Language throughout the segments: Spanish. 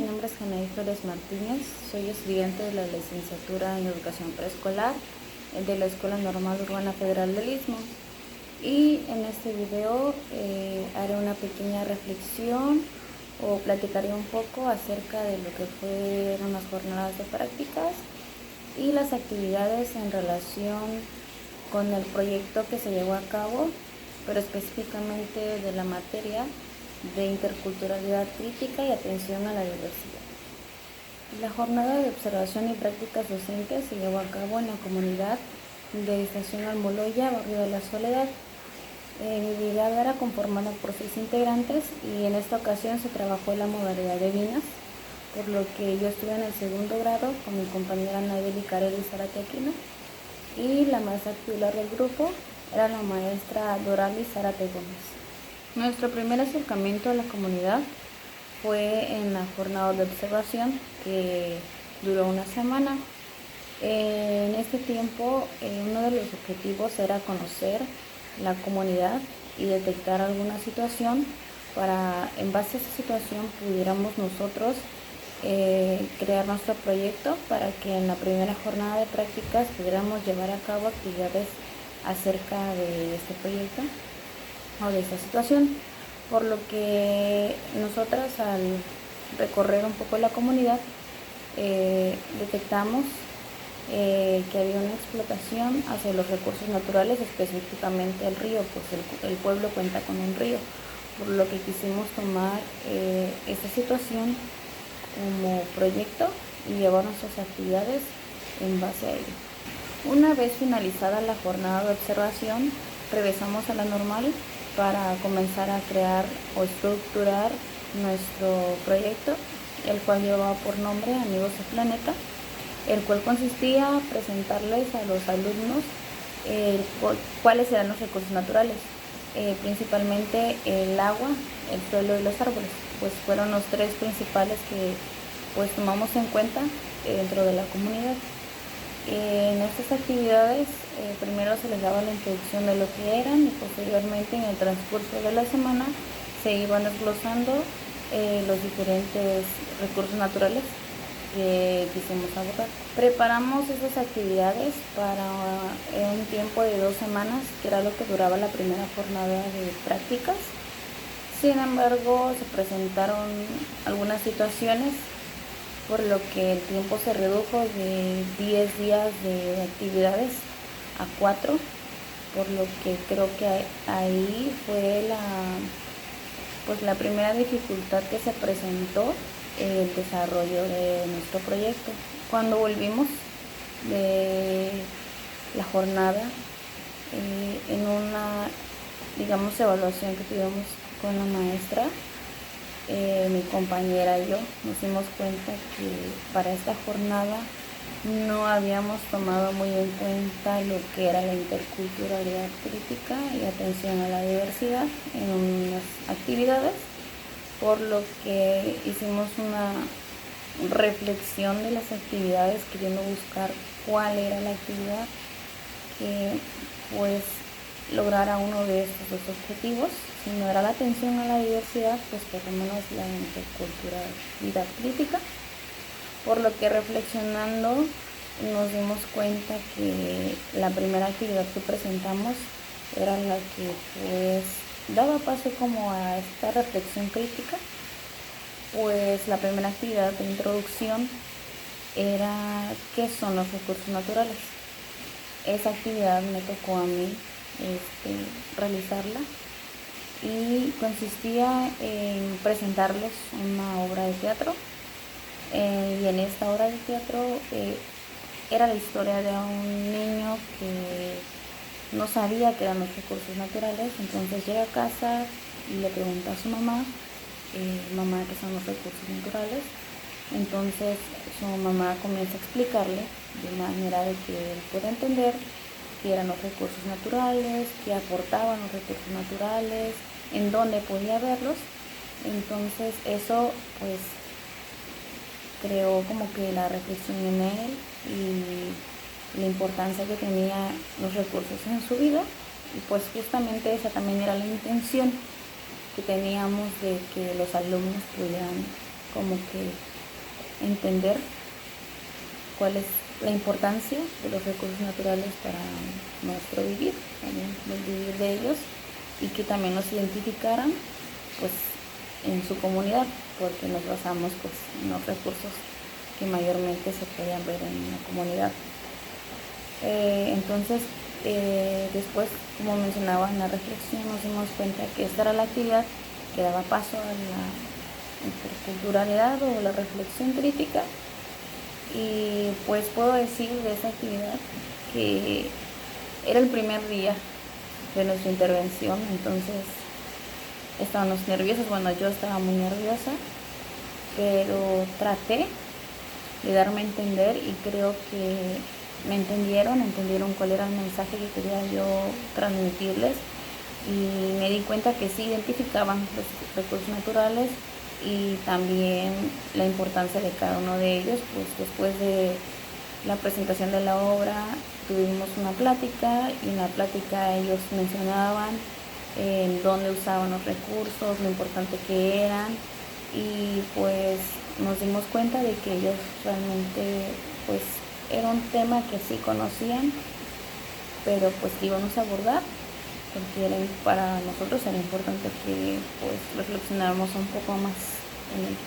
mi nombre es Janaí Flores Martínez, soy estudiante de la licenciatura en Educación Preescolar de la Escuela Normal Urbana Federal del Istmo. Y en este video haré una pequeña reflexión o platicaré un poco acerca de lo que fueron las jornadas de prácticas y las actividades en relación con el proyecto que se llevó a cabo, pero específicamente de la materia de interculturalidad crítica y atención a la diversidad. La jornada de observación y prácticas docentes se llevó a cabo en la comunidad de Estación Almoloya, barrio de la Soledad. Mi brigada era conformada por 6 integrantes y en esta ocasión se trabajó en la modalidad de vinas, por lo que yo estuve en el segundo grado con mi compañera Nayeli Carelli Zárate Aquino, y la maestra titular del grupo era la maestra Doralis Zárate Gómez. Nuestro primer acercamiento a la comunidad fue en la jornada de observación, que duró una semana. En este tiempo, uno de los objetivos era conocer la comunidad y detectar alguna situación para, en base a esa situación, pudiéramos nosotros crear nuestro proyecto para que en la primera jornada de prácticas pudiéramos llevar a cabo actividades acerca de este proyecto o de esta situación, por lo que nosotras, al recorrer un poco la comunidad, detectamos que había una explotación hacia los recursos naturales, específicamente el río, pues el pueblo cuenta con un río, por lo que quisimos tomar esta situación como proyecto y llevar nuestras actividades en base a ello. Una vez finalizada la jornada de observación, regresamos a la normal para comenzar a crear o estructurar nuestro proyecto, el cual llevaba por nombre Amigos del Planeta, el cual consistía en presentarles a los alumnos cuáles eran los recursos naturales, principalmente el agua, el suelo y los árboles, pues fueron los tres principales que pues tomamos en cuenta dentro de la comunidad. En estas actividades primero se les daba la introducción de lo que eran y posteriormente, en el transcurso de la semana, se iban desglosando los diferentes recursos naturales que quisimos abordar. Preparamos esas actividades para un tiempo de 2 semanas, que era lo que duraba la primera jornada de prácticas. Sin embargo, se presentaron algunas situaciones, por lo que el tiempo se redujo de 10 días de actividades a 4, por lo que creo que ahí fue la primera dificultad que se presentó en el desarrollo de nuestro proyecto. Cuando volvimos de la jornada, en una, evaluación que tuvimos con la maestra, mi compañera y yo nos dimos cuenta que para esta jornada no habíamos tomado muy en cuenta lo que era la interculturalidad crítica y atención a la diversidad en unas actividades, por lo que hicimos una reflexión de las actividades, queriendo buscar cuál era la actividad que pues lograra uno de estos dos objetivos. Si no era la atención a la diversidad, pues por lo menos la interculturalidad crítica, por lo que, reflexionando, nos dimos cuenta que la primera actividad que presentamos era la que pues daba paso como a esta reflexión crítica. Pues la primera actividad de introducción era ¿qué son los recursos naturales? Esa actividad me tocó a mí realizarla, y consistía en presentarles una obra de teatro, y en esta obra de teatro era la historia de un niño que no sabía qué eran los recursos naturales. Entonces llega a casa y le pregunta a su mamá, mamá, ¿qué son los recursos naturales? Entonces su mamá comienza a explicarle de manera de que él pueda entender qué eran los recursos naturales, qué aportaban los recursos naturales, en dónde podía verlos. Entonces eso pues creó como que la reflexión en él y la importancia que tenía los recursos en su vida, y pues justamente esa también era la intención que teníamos, de que los alumnos pudieran como que entender cuál es la importancia de los recursos naturales para nuestro vivir, también el vivir de ellos, y que también nos identificaran pues en su comunidad, porque nos basamos pues en los recursos que mayormente se podían ver en una comunidad. Entonces, después, como mencionaba en la reflexión, nos dimos cuenta que esta era la actividad que daba paso a la interculturalidad o la reflexión crítica. Y pues puedo decir de esa actividad que era el primer día de nuestra intervención, entonces estábamos nerviosos, bueno, yo estaba muy nerviosa, pero traté de darme a entender y creo que me entendieron cuál era el mensaje que quería yo transmitirles, y me di cuenta que sí identificaban los recursos naturales y también la importancia de cada uno de ellos. Pues después de la presentación de la obra tuvimos una plática, y en la plática ellos mencionaban dónde usaban los recursos, lo importante que eran, y pues nos dimos cuenta de que ellos realmente pues era un tema que sí conocían, pero pues que íbamos a abordar porque para nosotros era importante que pues reflexionáramos un poco más en él.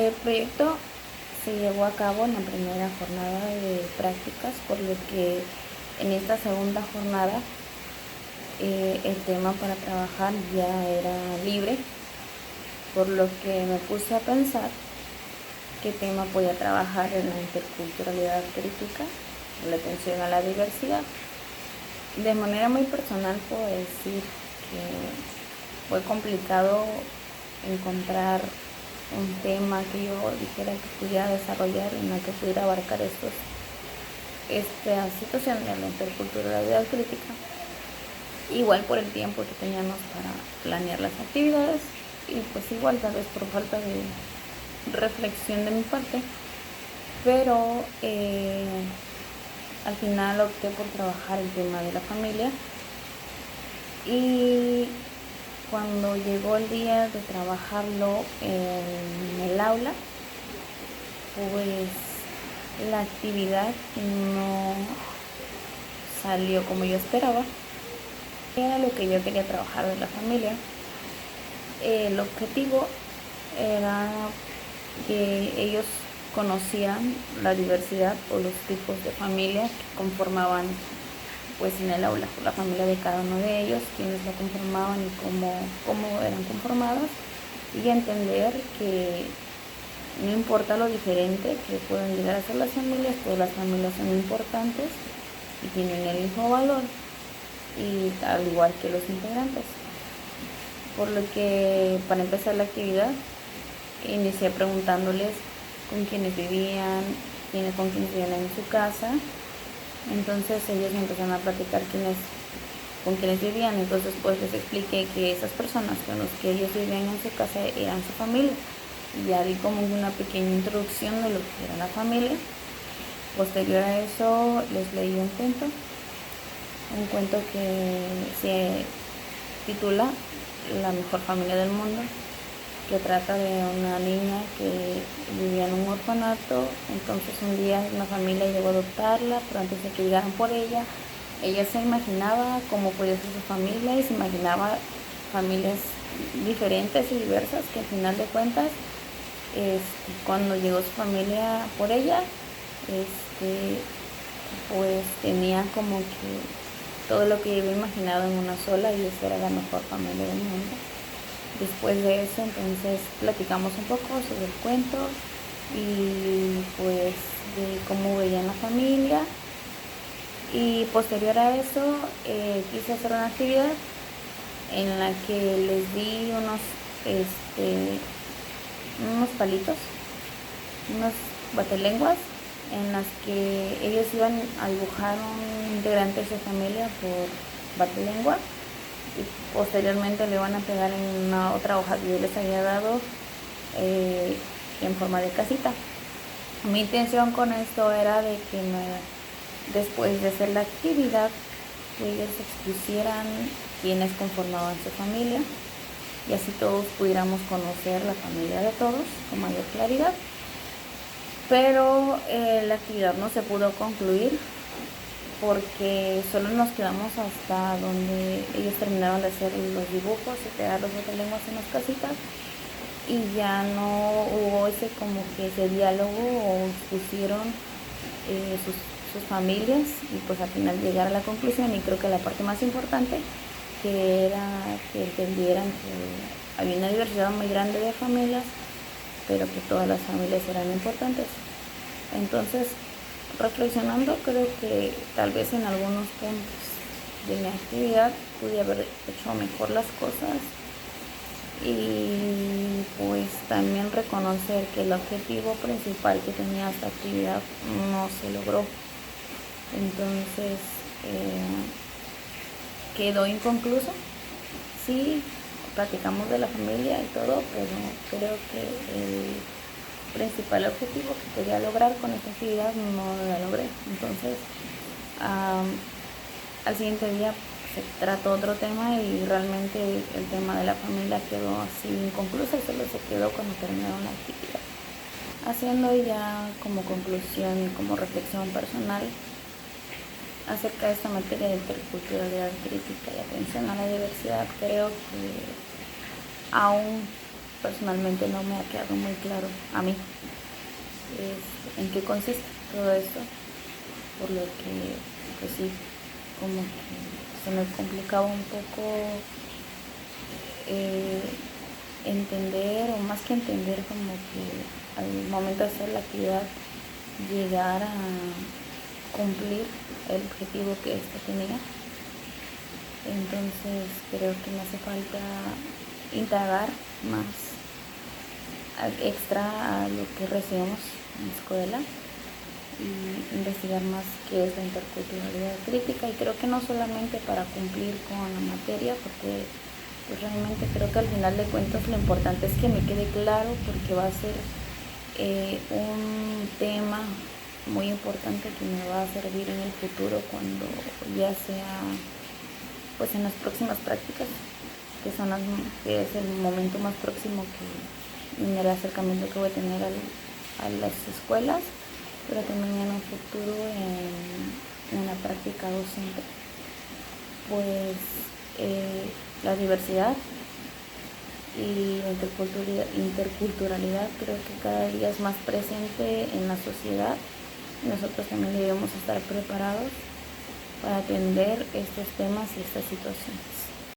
El proyecto se llevó a cabo en la primera jornada de prácticas, por lo que en esta segunda jornada el tema para trabajar ya era libre, por lo que me puse a pensar qué tema podía trabajar en la interculturalidad crítica, la atención a la diversidad. De manera muy personal puedo decir que fue complicado encontrar un tema que yo dijera que pudiera desarrollar, en la que pudiera abarcar esta situación de la interculturalidad crítica. Igual por el tiempo que teníamos para planear las actividades, y pues igual tal vez por falta de reflexión de mi parte, pero al final opté por trabajar el tema de la familia. Y cuando llegó el día de trabajarlo en el aula, pues la actividad no salió como yo esperaba. Era lo que yo quería trabajar de la familia. El objetivo era que ellos conocían la diversidad o los tipos de familia que conformaban pues en el aula, la familia de cada uno de ellos, quienes la conformaban y cómo eran conformadas, y entender que no importa lo diferente que pueden llegar a ser las familias, todas las familias son importantes y tienen el mismo valor, y al igual que los integrantes. Por lo que para empezar la actividad inicié preguntándoles con quiénes vivían, con quiénes vivían en su casa. Entonces ellos me empezaron a platicar con quienes vivían. Entonces pues les expliqué que esas personas con las que ellos vivían en su casa eran su familia, y ya di como una pequeña introducción de lo que era la familia. Posterior a eso les leí un cuento que se titula La mejor familia del mundo, que trata de una niña que vivía en un orfanato. Entonces un día una familia llegó a adoptarla, pero antes de que llegaran por ella se imaginaba cómo podía ser su familia, y se imaginaba familias diferentes y diversas, que al final de cuentas cuando llegó su familia por ella, pues tenía como que todo lo que yo había imaginado en una sola, y esa era la mejor familia del mundo. Después de eso, entonces platicamos un poco sobre el cuento y pues de cómo veían la familia. Y posterior a eso quise hacer una actividad en la que les di unos palitos, unos batelenguas, en las que ellos iban a dibujar un integrante de su familia por batelengua, y posteriormente le van a pegar en una otra hoja que yo les había dado en forma de casita. Mi intención con esto era de que después de hacer la actividad, ellos expusieran quiénes conformaban su familia, y así todos pudiéramos conocer la familia de todos con mayor claridad. Pero la actividad no se pudo concluir porque solo nos quedamos hasta donde ellos terminaron de hacer los dibujos y pegar los lenguas en las casitas, y ya no hubo ese como que ese diálogo o pusieron sus familias, y pues al final llegar a la conclusión, y creo que la parte más importante, que era que entendieran que había una diversidad muy grande de familias, pero que todas las familias eran importantes. Entonces, reflexionando, creo que tal vez en algunos puntos de mi actividad pude haber hecho mejor las cosas, y pues también reconocer que el objetivo principal que tenía esta actividad no se logró. Entonces quedó inconcluso. Sí, platicamos de la familia y todo, pero creo que el principal objetivo que quería lograr con esta actividad no la logré. Entonces al siguiente día se trató otro tema, y realmente el tema de la familia quedó así inconcluso, y solo se quedó cuando terminaron la actividad. Haciendo ya como conclusión y como reflexión personal acerca de esta materia de interculturalidad crítica y atención a la diversidad, creo que aún personalmente no me ha quedado muy claro a mí en qué consiste todo esto, por lo que pues sí, como que se me complicaba un poco entender, o más que entender, como que al momento de hacer la actividad llegar a cumplir el objetivo que ésta tenía. Entonces creo que me hace falta indagar más extra a lo que recibimos en la escuela, y investigar más qué es la interculturalidad crítica, y creo que no solamente para cumplir con la materia, porque pues realmente creo que al final de cuentas lo importante es que me quede claro, porque va a ser un tema muy importante que me va a servir en el futuro, cuando ya sea pues en las próximas prácticas, que es el momento más próximo que en el acercamiento que voy a tener a las escuelas, pero también en un futuro en una práctica docente. Pues la diversidad y la interculturalidad creo que cada día es más presente en la sociedad, y nosotros también debemos estar preparados para atender estos temas y estas situaciones.